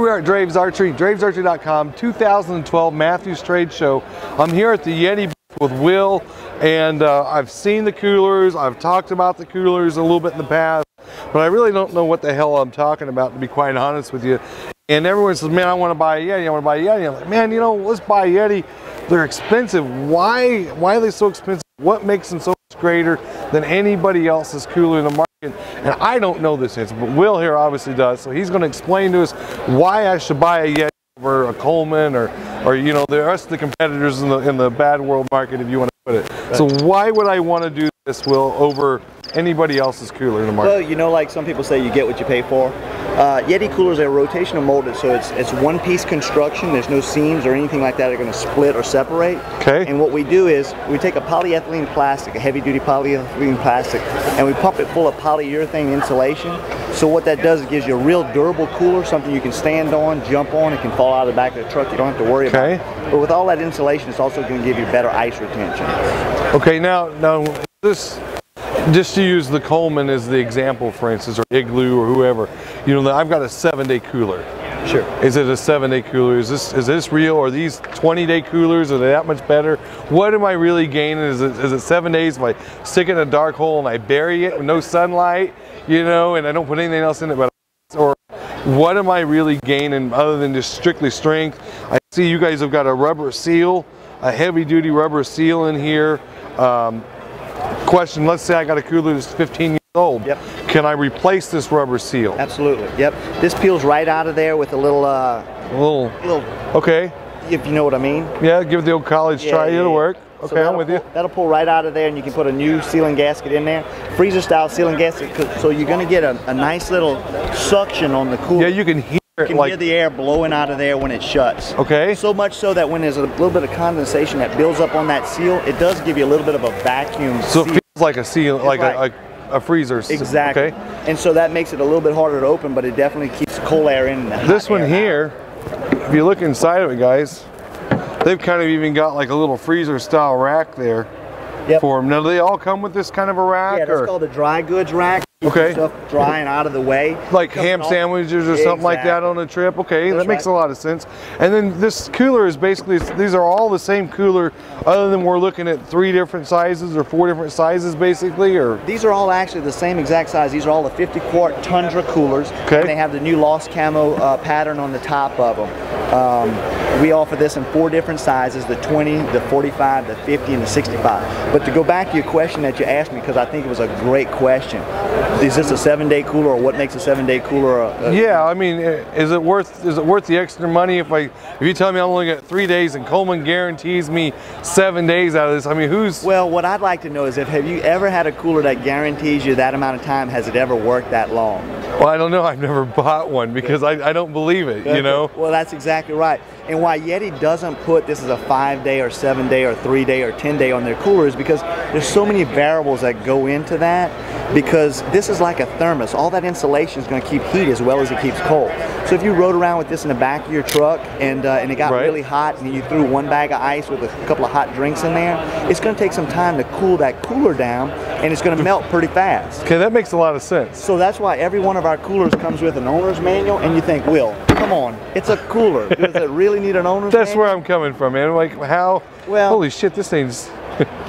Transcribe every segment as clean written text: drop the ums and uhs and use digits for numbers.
we are at Draves Archery, dravesarchery.com, 2012 Mathews Trade Show. I'm here at the Yeti booth with Will, and I've seen the coolers, I've talked about the coolers a little bit in the past, but I really don't know what the hell I'm talking about, to be quite honest with you. And everyone says, man, I want to buy a Yeti, I want to buy a Yeti. I'm like, man, you know, let's buy a Yeti. They're expensive. Why are they so expensive? What makes them so much greater than anybody else's cooler in the market? And I don't know this answer, but Will here obviously does. So he's going to explain to us why I should buy a Yeti over a Coleman or you know, the rest of the competitors in the bad world market, if you want to put it. Right. So why would I want to do this, Will, over anybody else's cooler in the market? Well, you know, like some people say, you get what you pay for. Yeti coolers are rotational molded, so it's one piece construction. There's no seams or anything like that that are going to split or separate. Okay. And what we do is we take a polyethylene plastic, a heavy duty polyethylene plastic, and we pump it full of polyurethane insulation. So what that does is gives you a real durable cooler, something you can stand on, jump on, it can fall out of the back of the truck, you don't have to worry about it. But with all that insulation, it's also going to give you better ice retention. Okay, now this, just to use the Coleman as the example, for instance, or Igloo or whoever, you know, I've got a 7-day cooler. Sure. Is it a 7-day cooler? Is this real? Are these 20-day coolers? Are they that much better? What am I really gaining? Is it 7 days if I stick it in a dark hole and I bury it with no sunlight, you know, and I don't put anything else in it, but or what am I really gaining other than just strictly strength? I see you guys have got a rubber seal, a heavy-duty rubber seal in here. Question, let's say I got a cooler that's 15 years old. Yep. Can I replace this rubber seal? Absolutely. Yep. This peels right out of there with a little okay. If you know what I mean. Yeah, give it the old college try. It'll work. Okay, so I'm with you. That'll pull right out of there, and you can put a new sealing gasket in there, freezer style sealing gasket. So you're going to get a nice little suction on the cooler. Yeah, you can hear it. You can hear the air blowing out of there when it shuts. Okay. So much so that when there's a little bit of condensation that builds up on that seal, it does give you a little bit of a vacuum. So it feels like a seal, like a freezer. Exactly. Okay. And so that makes it a little bit harder to open, but it definitely keeps cold air in. This one here, if you look inside of it, guys, they've kind of even got like a little freezer style rack there for them. Now, do they all come with this kind of a rack? Yeah, that's called a dry goods rack. Okay. Stuff drying out of the way. Like ham sandwiches or something like that on a trip. Okay, that makes a lot of sense. And then this cooler is basically, these are all the same cooler, other than we're looking at 3 different sizes or 4 different sizes basically, or? These are all actually the same exact size. These are all the 50-quart Tundra coolers. Okay. And they have the new Lost Camo pattern on the top of them. We offer this in 4 different sizes, the 20, the 45, the 50, and the 65. But to go back to your question that you asked me, because I think it was a great question. Is this a 7-day cooler, or what makes a 7-day cooler? Yeah, I mean, is it worth the extra money if you tell me I'm only got 3 days and Coleman guarantees me 7 days out of this? I mean, who's? Well, what I'd like to know is have you ever had a cooler that guarantees you that amount of time? Has it ever worked that long? Well, I don't know. I've never bought one because I don't believe it. You know. Well, that's exactly right. And why Yeti doesn't put this as a 5-day or 7-day or 3-day or 10-day on their coolers, because there's so many variables that go into that. Because this is like a thermos. All that insulation is going to keep heat as well as it keeps cold. So if you rode around with this in the back of your truck and it got really hot and you threw 1 bag of ice with a couple of hot drinks in there, it's going to take some time to cool that cooler down, and it's going to melt pretty fast. Okay, that makes a lot of sense. So that's why every one of our coolers comes with an owner's manual, and you think, Will, come on, it's a cooler. Does it really need an owner's manual? That's where I'm coming from, man. Like, how? Well, holy shit, this thing's...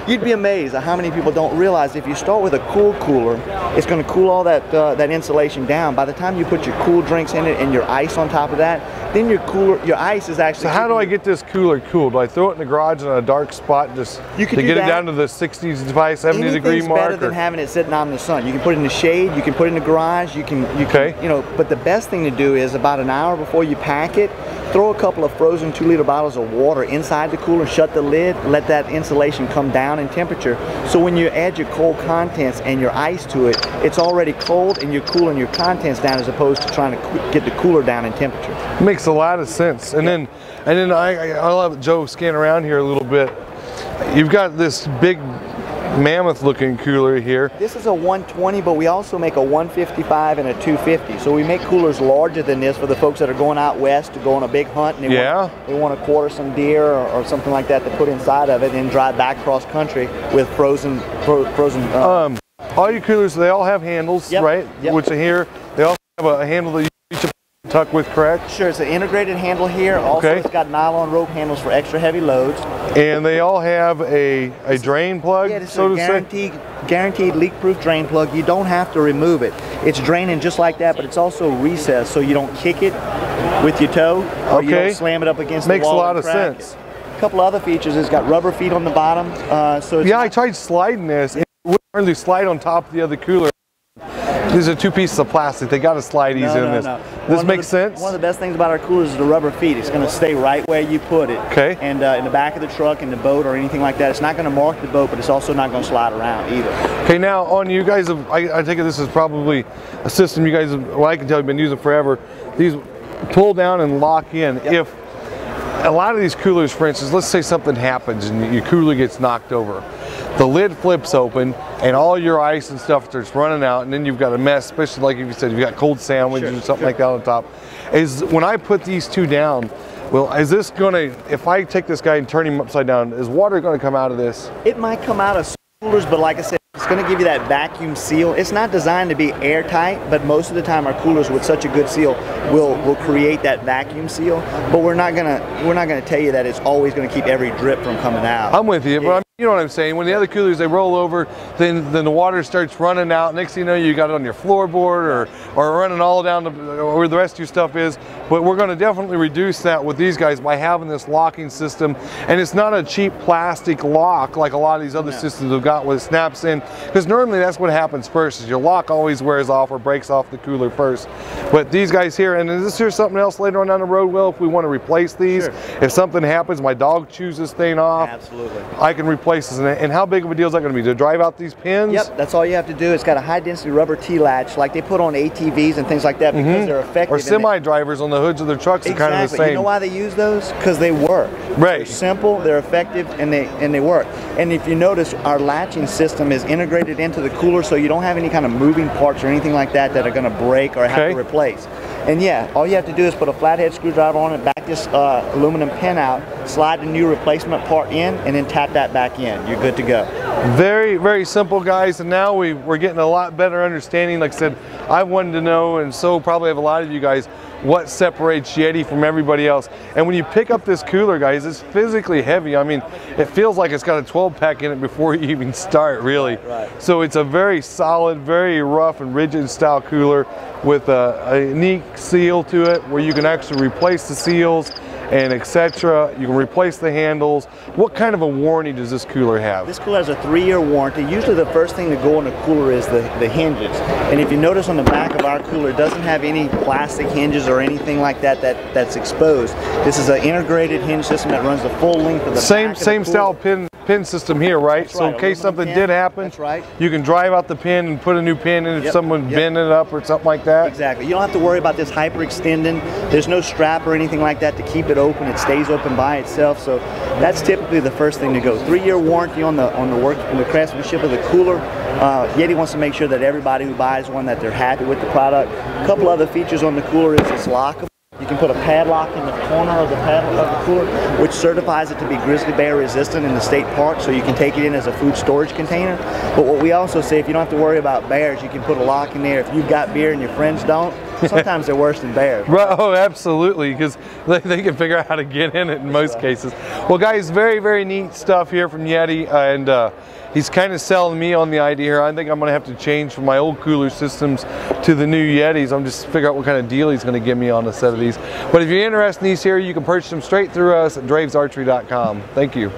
You'd be amazed at how many people don't realize if you start with a cool cooler, it's going to cool all that insulation down. By the time you put your cool drinks in it and your ice on top of that, then your ice is actually... So how do I get this cooler cooled? Do I throw it in the garage in a dark spot just to get it down to the 65, 70 degree mark? Better than having it sitting out in the sun. You can put it in the shade, you can put it in the garage, you can you know, but the best thing to do is about an hour before you pack it, throw a couple of frozen 2-liter bottles of water inside the cooler, shut the lid, let that insulation come down in temperature. So when you add your cold contents and your ice to it, it's already cold and you're cooling your contents down as opposed to trying to get the cooler down in temperature. Makes a lot of sense. And then I'll have Joe scan around here a little bit. You've got this big mammoth looking cooler here. This is a 120, but we also make a 155 and a 250. So we make coolers larger than this for the folks that are going out west to go on a big hunt and they want to quarter some deer or something like that to put inside of it and drive back cross country with frozen. All your coolers, they all have handles, right? Yep. Which are here. They also have a handle that you reach tuck with, correct? Sure, it's an integrated handle here. Also, it's got nylon rope handles for extra heavy loads. And they all have a drain plug, yeah, this so is a guaranteed leak-proof drain plug. You don't have to remove it. It's draining just like that, but it's also recessed so you don't kick it with your toe or you don't slam it up against the wall. Makes a lot of sense. A couple other features, it's got rubber feet on the bottom. So it's I tried sliding this. It wouldn't really slide on top of the other cooler. These are two pieces of plastic. They got to slide easy in this. This makes sense? One of the best things about our coolers is the rubber feet. It's going to stay right where you put it. Okay. And in the back of the truck, in the boat, or anything like that, it's not going to mark the boat, but it's also not going to slide around either. Okay, now on you guys, I take it this is probably a system you guys, well, I can tell you've been using forever. These pull down and lock in. Yep. If a lot of these coolers, for instance, let's say something happens and your cooler gets knocked over. The lid flips open and all your ice and stuff starts running out, and then you've got a mess, especially like if you said you've got cold sandwiches or something like that on top. Is when I put these two down, well, is this gonna, if I take this guy and turn him upside down, is water gonna come out of this? It might come out of coolers, but like I said, it's going to give you that vacuum seal. It's not designed to be airtight, but most of the time our coolers with such a good seal will create that vacuum seal. But we're not gonna tell you that it's always going to keep every drip from coming out. I'm with you, but you know what I'm saying. When the other coolers they roll over, then the water starts running out. Next thing you know, you got it on your floorboard or running all down where the rest of your stuff is. But we're going to definitely reduce that with these guys by having this locking system. And it's not a cheap plastic lock like a lot of these other systems have got, where it snaps in. Because normally that's what happens first, is your lock always wears off or breaks off the cooler first. But these guys here, and is this here something else later on down the road, Will, if we want to replace these? Sure. If something happens, my dog chews this thing off. Absolutely. I can replace this. And how big of a deal is that going to be? To drive out these pins? Yep, that's all you have to do. It's got a high density rubber T-latch like they put on ATVs and things like that, because they're effective. Or semi-drivers on the hoods of their trucks are kind of the same. You know why they use those? Because they work. Right. They're simple, they're effective, and they work. And if you notice, our latching system is integrated into the cooler, so you don't have any kind of moving parts or anything like that that are going to break or have to replace. And yeah, all you have to do is put a flathead screwdriver on it, back this aluminum pin out, slide the new replacement part in, and then tap that back in. You're good to go. Very, very simple, guys. And now we're getting a lot better understanding. Like I said, I wanted to know, and so probably have a lot of you guys, what separates Yeti from everybody else. And when you pick up this cooler, guys, it's physically heavy. I mean, it feels like it's got a 12-pack in it before you even start, really. Right. So it's a very solid, very rough and rigid style cooler with a unique seal to it where you can actually replace the seals and etc. You can replace the handles. What kind of a warranty does this cooler have? This cooler has a 3-year warranty. Usually the first thing to go in a cooler is the hinges. And if you notice on the back of our cooler, it doesn't have any plastic hinges or anything like that that's exposed. This is an integrated hinge system that runs the full length of the back of the same cooler. style pin system here, right? That's so right. in case something did happen, you can drive out the pin and put a new pin in if someone bent it up or something like that. Exactly. You don't have to worry about this hyperextending. There's no strap or anything like that to keep it open. It stays open by itself. So that's typically the first thing to go. 3-year warranty on the craftsmanship of the cooler. Yeti wants to make sure that everybody who buys one, that they're happy with the product. A couple other features on the cooler is it's lockable. You can put a padlock in the corner of the cooler, which certifies it to be grizzly bear resistant in the state park, so you can take it in as a food storage container. But what we also say, if you don't have to worry about bears, you can put a lock in there. If you've got beer and your friends don't, sometimes they're worse than bears. Oh, absolutely, because they can figure out how to get in it in most cases. Well, guys, very, very neat stuff here from Yeti, and he's kind of selling me on the idea here. I think I'm going to have to change from my old cooler systems to the new Yetis. I'm just figuring out what kind of deal he's going to give me on a set of these. But if you're interested in these here, you can purchase them straight through us at dravesarchery.com. Thank you.